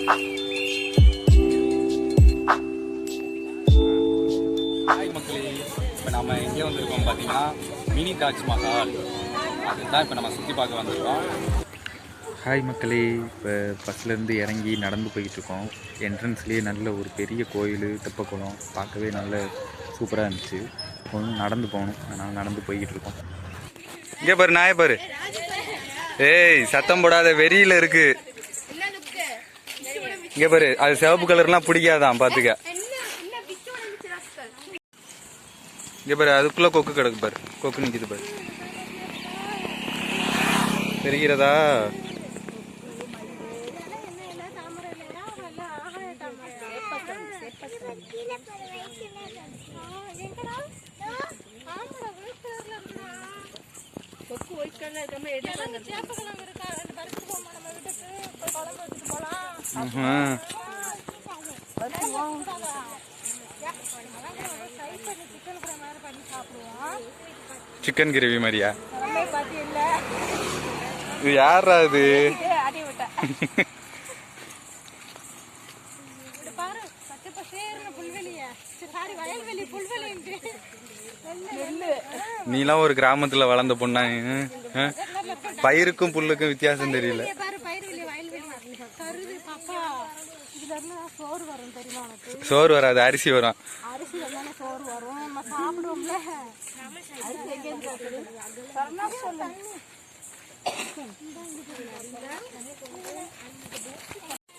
Hi மக்களே, இப்போ நம்ம எங்கே வந்திருக்கோம் பார்த்தீங்கன்னா மினி தாஜ்மஹால். அதுதான் இப்போ நம்ம சுற்றி பார்க்க வந்திருக்கோம். ஹாய் மக்களே, இப்போ பஸ்லேருந்து இறங்கி நடந்து போயிட்டுருக்கோம். என்ட்ரன்ஸ்லேயே நல்ல ஒரு பெரிய கோயில், தெப்பக்குளம் பார்க்கவே நல்ல சூப்பராக இருந்துச்சு. கொஞ்சம் நடந்து போகணும், அதனால் நடந்து போய்கிட்டு இருக்கோம். இங்கே பாரு, நாயை பாரு. ஏய், சத்தம் போடாத, வெறியில் இருக்கு. இங்கே பாரு, அது சிவப்பு கலர்லாம் பிடிக்காதான், பார்த்துக்க. இங்கே பாரு, அதுக்குள்ளே கொக்கு கிடக்கு பாரு, கொக்கு நிற்கிது பாரு, தெரிகிறதா? சிக்கன் கிரேவி மாதிரியா? இது யாரா இது? நீலாம் ஒரு கிராமத்துல வளர்ந்த பொண்ணா? பயிருக்கும் புல்லுக்கும் வித்தியாசம் தெரியல. சோறு வராது, அரிசி வரும்.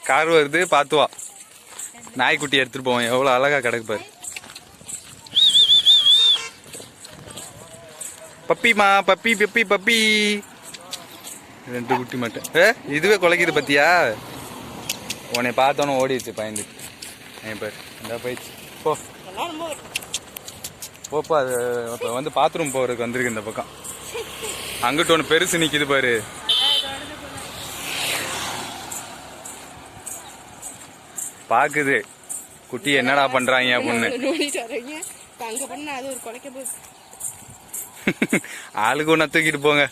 கார் வருது, பாத்துவா. நாய்க்குட்டி எடுத்துட்டு போவோம், எவ்வளவு அழகா கிடக்கு பாரு. பப்பிமா, பப்பி பப்பி பப்பி, 2 குட்டி மட்டும். இதுவே குலைக்குது பத்தியா? உன்னை பார்த்தோன்னு ஓடிடுச்சு பயந்து. பாரு, இந்த போயிடுச்சு. போப்பா. அது இப்போ வந்து பாத்ரூம் போறதுக்கு வந்திருக்கு இந்த பக்கம். அங்கிட்டு ஒன்று பெருசு நிக்குது பாரு. பாக்குது குட்டி என்னடா பண்றாங்க அப்படின்னு. ஆளுக்கு ஒண்ணா தூக்கிட்டு போங்க.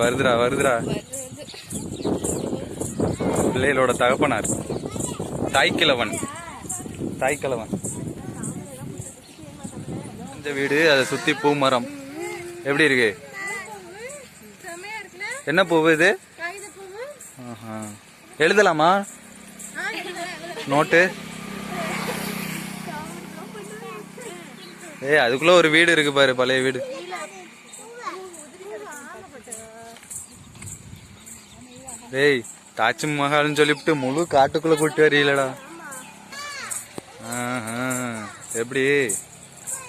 வருதுடா வருதுடா. பிள்ளைகளோட தகப்பனார், தாய்க்கிழவன். இந்த வீடு, அதை சுத்தி பூ மரம். எப்படி இருக்கு? என்ன பூவு இது? எழுதலாமா நோட்டு? அதுக்குள்ள ஒரு வீடு இருக்கு பாரு, பழைய வீடு. ஏய், தாஜ்மஹால்னு சொல்லிவிட்டு முழு காட்டுக்குள்ள கூட்டி வரீங்களடா. எப்படி?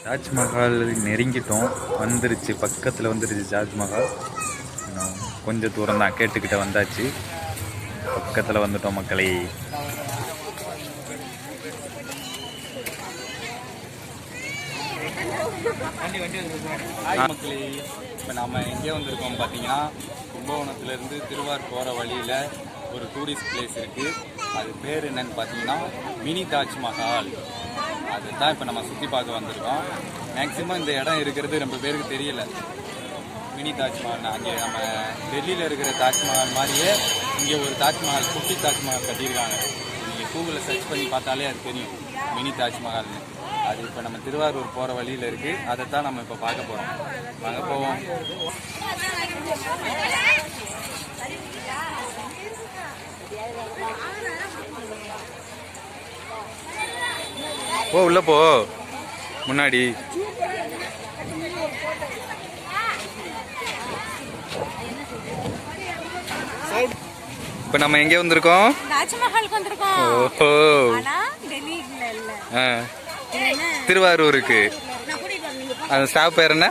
தாஜ்மஹால் நெருங்கிட்டோம், வந்துருச்சு, பக்கத்துல வந்துருச்சு தாஜ்மஹால். கொஞ்சம் தூரம் தான், கேட்டுக்கிட்ட வந்தாச்சு, பக்கத்துல வந்துட்டோம் மக்களே. மக்களே, இப்போ நம்ம எங்கே வந்திருக்கோம் பார்த்தீங்கன்னா, கும்பகோணத்துலேருந்து திருவாரூர் போகிற வழியில் ஒரு டூரிஸ்ட் பிளேஸ் இருக்குது. அது பேர் என்னன்னு பார்த்தீங்கன்னா மினி தாஜ்மஹால். அதுதான் இப்போ நம்ம சுற்றி பார்க்க வந்திருக்கோம். மேக்ஸிமம் இந்த இடம் இருக்கிறது ரொம்ப பேருக்கு தெரியல. மினி தாஜ்மஹால், அங்கே நம்ம டெல்லியில் இருக்கிற தாஜ்மஹால் மாதிரியே இங்கே ஒரு தாஜ்மஹால், குட்டி தாஜ்மஹால் கட்டியிருக்காங்க. நீங்கள் கூகுளில் சர்ச் பண்ணி பார்த்தாலே அது தெரியும், மினி தாஜ்மஹால்னு. அது இப்போ நம்ம திருவாரூர் போகிற வழியில் இருக்குது. அதைத்தான் நம்ம இப்போ பார்க்க போகிறோம். வாங்க போவோம். போ, உள்ள போ. முன்னாடி இப்ப நம்ம எங்க வந்திருக்கோம்? தாஜ்மஹாலுக்கு வந்திருக்கோம். ஓஹோ, ஆனா டெல்லில இல்ல, திருவாரூருக்கு. அந்த ஸ்டாப் பேர் என்ன?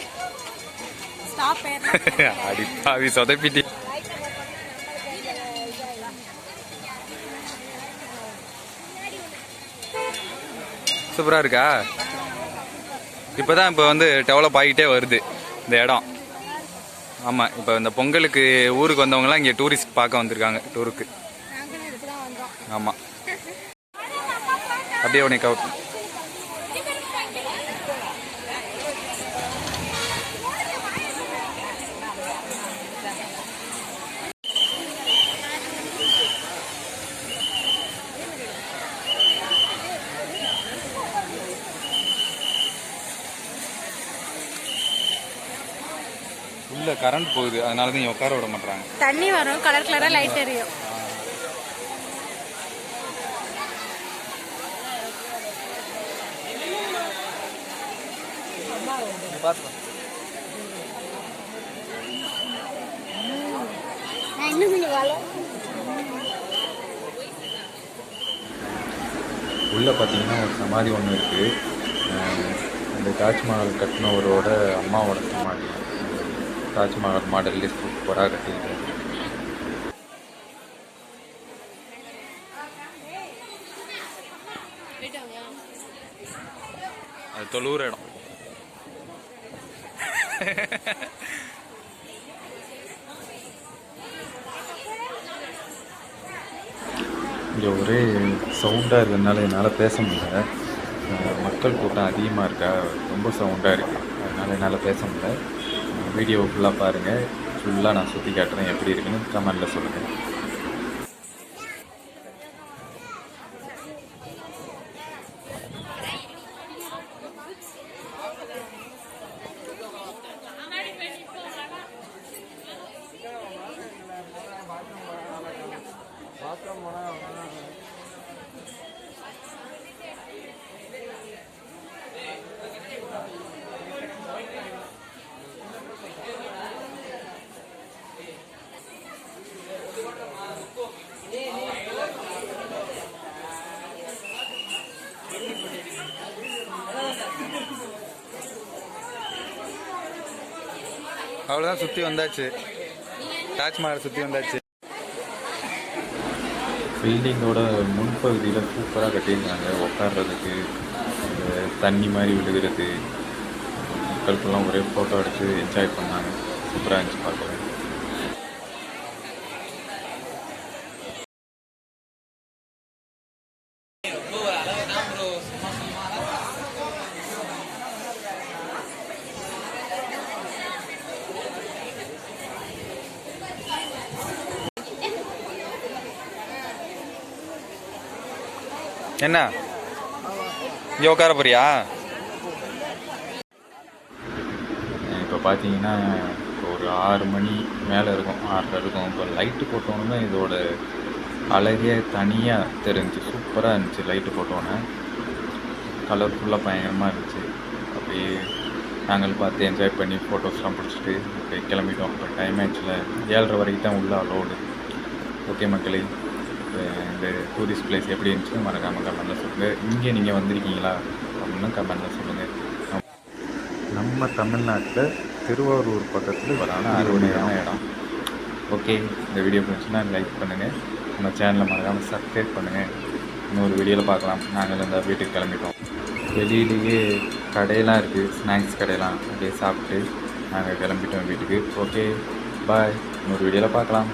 ஸ்டாப் பேர் அடி பாவி, சொதப்பிட்டி. சூப்பரா இருக்கா? இப்பதான் இப்ப வந்து டெவலப் ஆகிட்டே வருது இந்த இடம். ஆமா, இப்ப இந்த பொங்கலுக்கு ஊருக்கு வந்தவங்க எல்லாம் இங்க டூரிஸ்ட் பார்க்க வந்திருக்காங்க, டூருக்கு. ஆமா, அப்படியே உனக்கு அவுட். கரண்ட் போகுது, அதனால தான் இங்கே உட்கார விட மாட்டாங்க. தண்ணி வரும், கலர் கலரா லைட் எரியும். உள்ளே பார்த்தீங்கன்னா ஒரு சமாதி ஒன்று இருக்குது. இந்த தாஜ்மஹால் கட்டினவரோட அம்மாவோட சமாதி. தாஜ்மஹால் மாடல்லே சூப்பராக கட்டியிருக்காரு. அது தொழுவுற இடம். இங்கே ஒரே சவுண்டாக இருக்கிறதுனால என்னால் பேச முடியல. மக்கள் கூட்டம் அதிகமாக இருக்கா, ரொம்ப சவுண்டாக இருக்குது, அதனால் என்னால் பேச முடியல. வீடியோ ஃபுல்லாக பாருங்கள், ஃபுல்லாக நான் சுற்றி காட்டுறேன், எப்படி இருக்குன்னு கமெண்டில் சொல்லுங்கள். அவ்வளோதான், சுற்றி வந்தாச்சு, தாஜ்மஹால் சுற்றி வந்தாச்சு. பில்டிங்கோட முன்பகுதியில் சூப்பராக கட்டியிருந்தாங்க, உட்கார்றதுக்கு, தண்ணி மாதிரி விழுகிறது, மக்களுக்கெல்லாம் ஒரே ஃபோட்டோ எடுத்து என்ஜாய் பண்ணாங்க. சூப்பராக இருந்துச்சு பார்க்கவே. என்ன இங்கே உட்கார போறியா? இப்போ பார்த்தீங்கன்னா ஒரு 6 மணி மேலே இருக்கும், 6:30 இருக்கும். இப்போ லைட்டு போட்டோன்னே இதோட அழகே தனியாக தெரிஞ்சு சூப்பராக இருந்துச்சு. லைட்டு போட்டோன்னே கலர்ஃபுல்லாக பயங்கரமாக இருந்துச்சு. அப்படியே நாங்கள் பார்த்து என்ஜாய் பண்ணி ஃபோட்டோஸ்லாம் பிடிச்சிட்டு அப்படியே கிளம்பிட்டோம். இப்போ டைம் ஆச்சுல 7:30 வரைக்கும் தான் உள்ள அலோடு. ஓகே மக்களே, இந்த டூரிஸ்ட் பிளேஸ் எப்படி இருந்துச்சுன்னு மறக்காமல் கமெண்டில் சொல்லுங்கள். இங்கே நீங்கள் வந்திருக்கீங்களா அப்படின்னு கமெண்டில் சொல்லுங்கள். நம்ம தமிழ்நாட்டில் திருவாரூர் பக்கத்தில் வரான அருமையான இடம். ஓகே, இந்த வீடியோ பிடிச்சுன்னா லைக் பண்ணுங்கள், நம்ம சேனலை மறக்காமல் சப்ஸ்கிரைப் பண்ணுங்கள். இன்னொரு வீடியோவில் பார்க்கலாம். நாங்கள் இந்த வீட்டுக்கு கிளம்பிட்டோம். வெளியிலேயே கடையெல்லாம் இருக்குது, ஸ்நாக்ஸ் கடையெல்லாம் அப்படியே சாப்பிட்டு நாங்கள் கிளம்பிட்டோம் வீட்டுக்கு. ஓகே பாய், இன்னொரு வீடியோவில் பார்க்கலாம்.